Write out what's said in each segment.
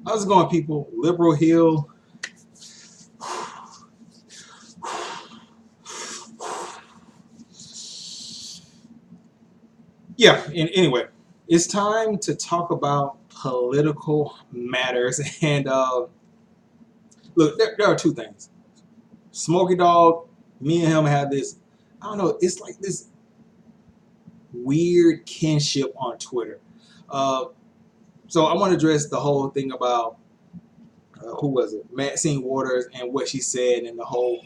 How's it going, people? Liberal Hill. Yeah, and anyway, it's time to talk about political matters. And look, there are two things. Smokey Dog, me and him had this, I don't know, it's like this weird kinship on Twitter. Uh, so I want to address the whole thing about, who was it? Maxine Waters and what she said, and the whole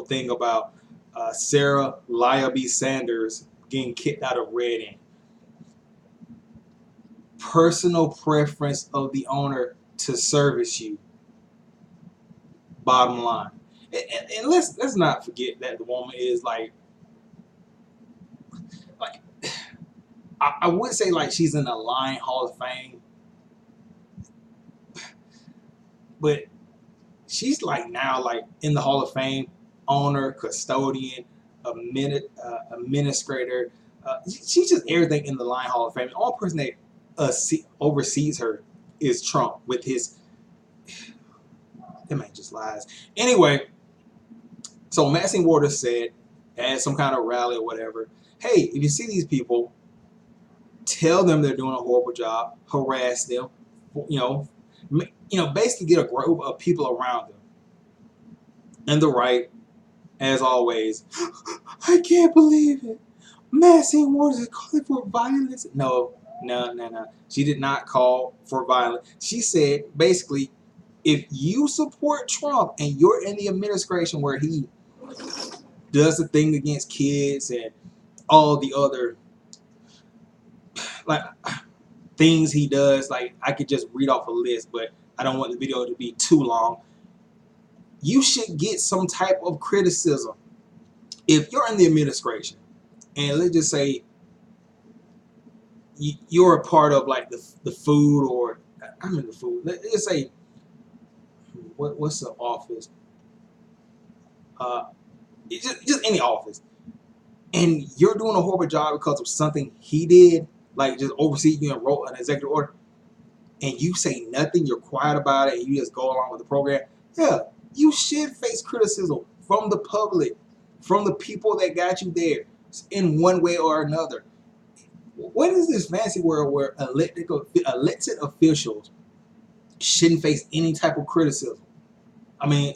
thing about Sarah Liaby Sanders getting kicked out of Reading. Personal preference of the owner to service you. Bottom line, and let's not forget that the woman is like I would say like she's in the Lion Hall of Fame, but she's like now like in the Hall of Fame, owner, custodian, administrator. She's just everything in the Lion Hall of Fame. The only person that oversees her is Trump with his. That man just lies. Anyway, so Maxine Waters said at some kind of rally or whatever, hey, if you see these people, tell them they're doing a horrible job, harass them, basically get a group of people around them. And the right, as always, I can't believe it. Maxine Waters is calling for violence. No. She did not call for violence. She said basically, if you support Trump and you're in the administration where he does the thing against kids and all the other like things he does, like I could just read off a list, but I don't want the video to be too long. You should get some type of criticism if you're in the administration, and let's just say you're a part of like the food, or I'm in the food. Let's say what's the office? Just any office, and you're doing a horrible job because of something he did, like just oversee you and wrote an executive order, and you say nothing, you're quiet about it, and you just go along with the program. Yeah, you should face criticism from the public, from the people that got you there, in one way or another. What is this fancy world where elected officials shouldn't face any type of criticism? I mean,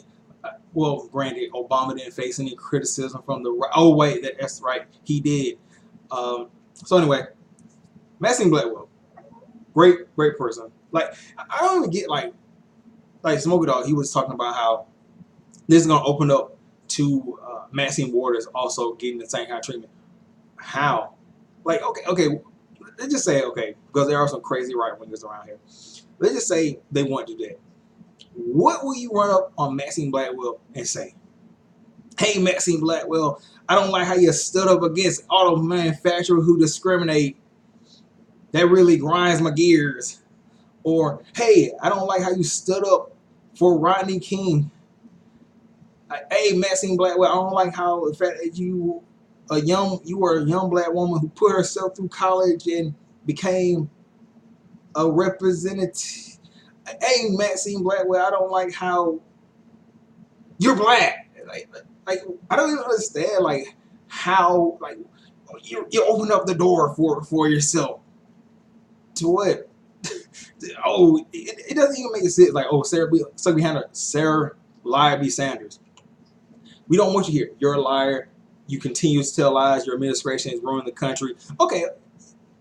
well, granted, Obama didn't face any criticism from the right. Oh, wait, that's right, he did. So anyway, Maxine Blackwell, great person. Like, I don't even get like Smokey Dog. He was talking about how this is gonna open up to Maxine Waters also getting the same kind of treatment. How? Like, okay, let's just say because there are some crazy right wingers around here. Let's just say they want to do that. What will you run up on Maxine Blackwell and say? Hey, Maxine Blackwell, I don't like how you stood up against auto manufacturers who discriminate. That really grinds my gears. Or, hey, I don't like how you stood up for Rodney King. Hey, Maxine Blackwell, I don't like how the fact that you were a young black woman who put herself through college and became a representative. Hey, Maxine Blackwell, I don't like how you're black. Like I don't even understand like how like you open up the door for yourself to what? Oh, it doesn't even make sense. Like, oh, Sarah Liaby Sanders. We don't want you here. You're a liar. You continue to tell lies. Your administration is ruining the country. Okay,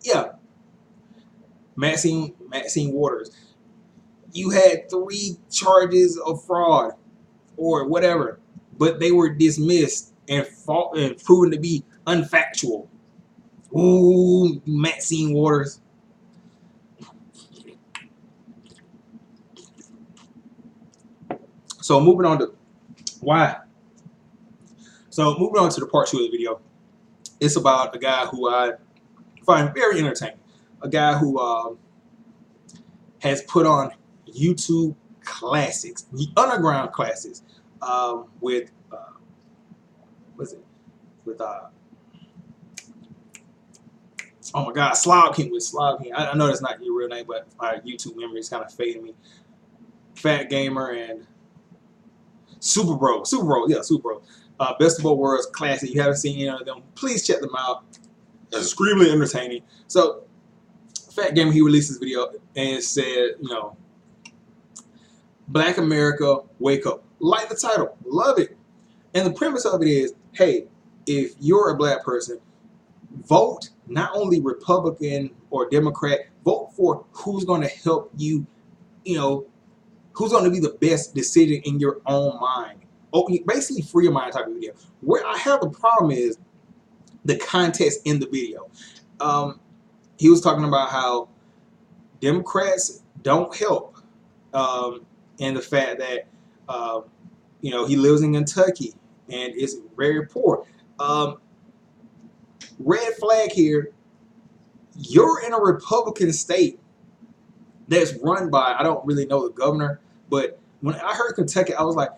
yeah. Maxine Waters. You had 3 charges of fraud or whatever, but they were dismissed and proven to be unfactual. Ooh, Maxine Waters. So moving on to why. So moving on to the part 2 of the video. It's about a guy who I find very entertaining. A guy who has put on YouTube classics, underground classics, with what's it? With Oh my God, Slob King with Slob King. I know that's not your real name, but my YouTube memory is kind of fading me. Fat Gamer and Super Bro. Super Bro, yeah, Super Bro. Best of Both Worlds classic. If you haven't seen any of them, please check them out. They're extremely entertaining. So, Fat Gamer, he released this video and said, you know, Black America, wake up. Like the title, love it. And the premise of it is, hey, if you're a black person, vote not only Republican or Democrat, vote for who's going to help you, you know, who's going to be the best decision in your own mind. Oh, basically free your mind type of video. Where I have the problem is the context in the video. He was talking about how Democrats don't help, and the fact that you know, he lives in Kentucky and is very poor. Red flag here. You're in a Republican state that's run by, I don't really know the governor, but when I heard Kentucky, I was like,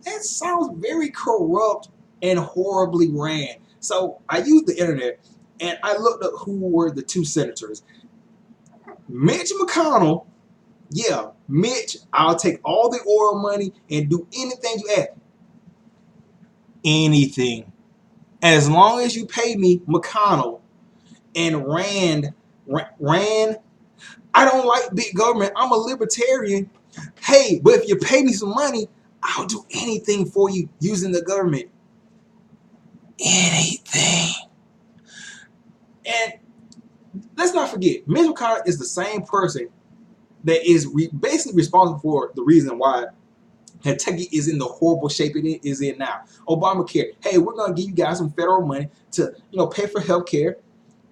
that sounds very corrupt and horribly ran. So I used the internet and I looked up who were the two senators. Mitch McConnell, yeah, Mitch, I'll take all the oil money and do anything you ask. Anything. As long as you pay me, McConnell. And Rand, I don't like big government. I'm a libertarian. Hey, but if you pay me some money, I'll do anything for you using the government. Anything. And let's not forget, Mitch McConnell is the same person that is basically responsible for the reason why Kentucky is in the horrible shape it is in now. Obamacare. Hey, we're going to give you guys some federal money to, you know, pay for health care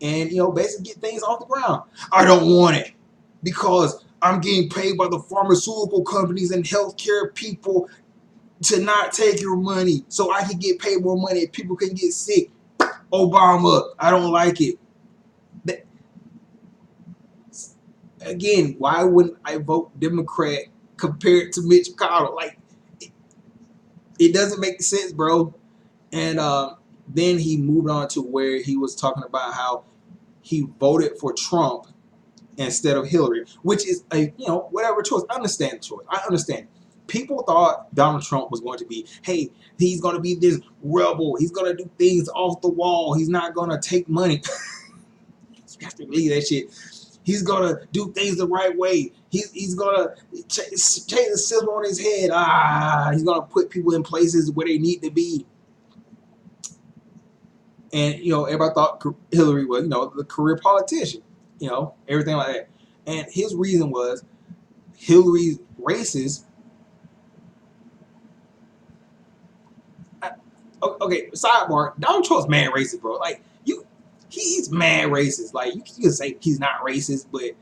and, you know, basically get things off the ground. I don't want it because I'm getting paid by the pharmaceutical companies and healthcare people to not take your money so I can get paid more money and people can get sick. Obama, I don't like it. Again, why wouldn't I vote Democrat compared to Mitch McConnell? Like, it doesn't make sense, bro. And then he moved on to where he was talking about how he voted for Trump instead of Hillary, which is a, you know, whatever choice. I understand the choice. I understand. People thought Donald Trump was going to be, hey, he's going to be this rebel. He's going to do things off the wall. He's not going to take money. You have to believe that shit. He's going to do things the right way. He's going to change the system on his head. He's going to put people in places where they need to be. And, you know, everybody thought Hillary was, you know, the career politician. You know, everything like that. And his reason was Hillary's racist. Okay, sidebar. Donald Trump's mad racist, bro. Like, he's mad racist. Like, you can say he's not racist, but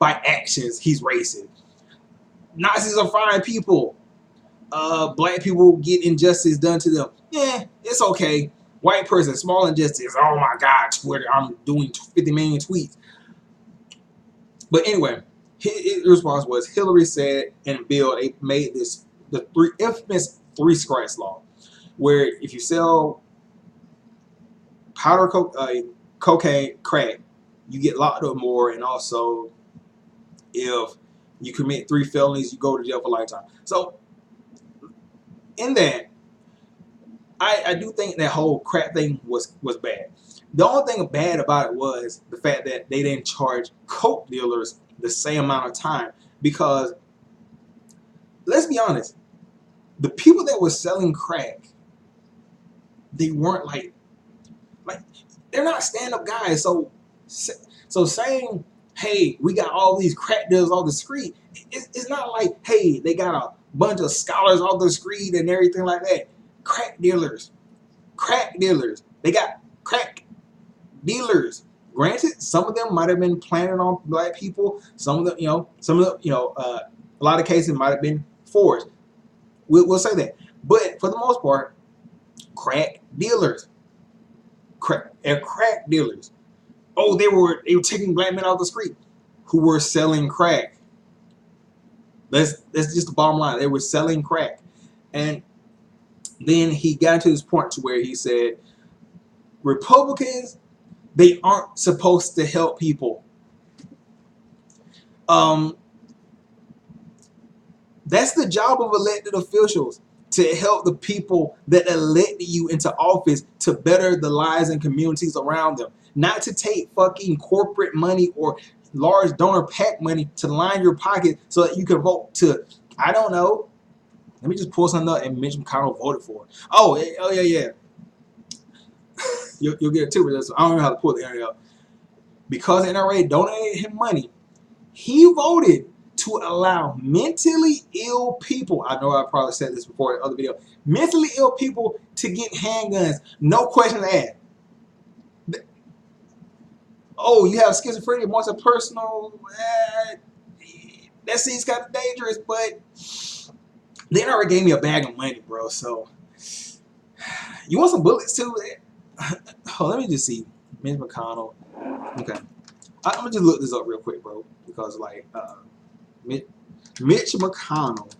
by actions, he's racist. Nazis are fine people. Black people get injustice done to them. Yeah, it's okay. White person, small injustice. Oh my God, Twitter, I'm doing 50 million tweets. But anyway, his response was Hillary said and Bill, they made this, the infamous three strikes law, where if you sell powder cocaine, crack, you get locked up more, and also if you commit 3 felonies, you go to jail for lifetime. So in that, I do think that whole crack thing was bad. The only thing bad about it was the fact that they didn't charge coke dealers the same amount of time, because let's be honest, the people that were selling crack, they weren't like they're not stand-up guys. So saying, hey, we got all these crack dealers off the street, it's not like, hey, they got a bunch of scholars off the street and everything like that. Crack dealers, they got crack dealers. Granted, some of them might have been planning on black people. Some of them, a lot of cases might have been forced. We'll say that. But for the most part, crack dealers. Crack dealers. Oh, they were taking black men off the street who were selling crack. That's just the bottom line. They were selling crack. And then he got to this point to where he said, Republicans, They aren't supposed to help people. That's the job of elected officials, to help the people that elected you into office to better the lives and communities around them. Not to take fucking corporate money or large donor PAC money to line your pocket so that you can vote to, I don't know. Let me just pull something up and Mitch McConnell voted for. Oh yeah. You'll get it too, but I don't know how to pull the area up. Because the NRA donated him money, he voted to allow mentally ill people, I know I probably said this before in other video, mentally ill people to get handguns, no questions asked. Oh, you have schizophrenia, more than personal, that seems kind of dangerous, but they already gave me a bag of money, bro, so you want some bullets too? Oh, let me just see. Mitch McConnell. Okay. I'm gonna just look this up real quick, bro, because like Mitch McConnell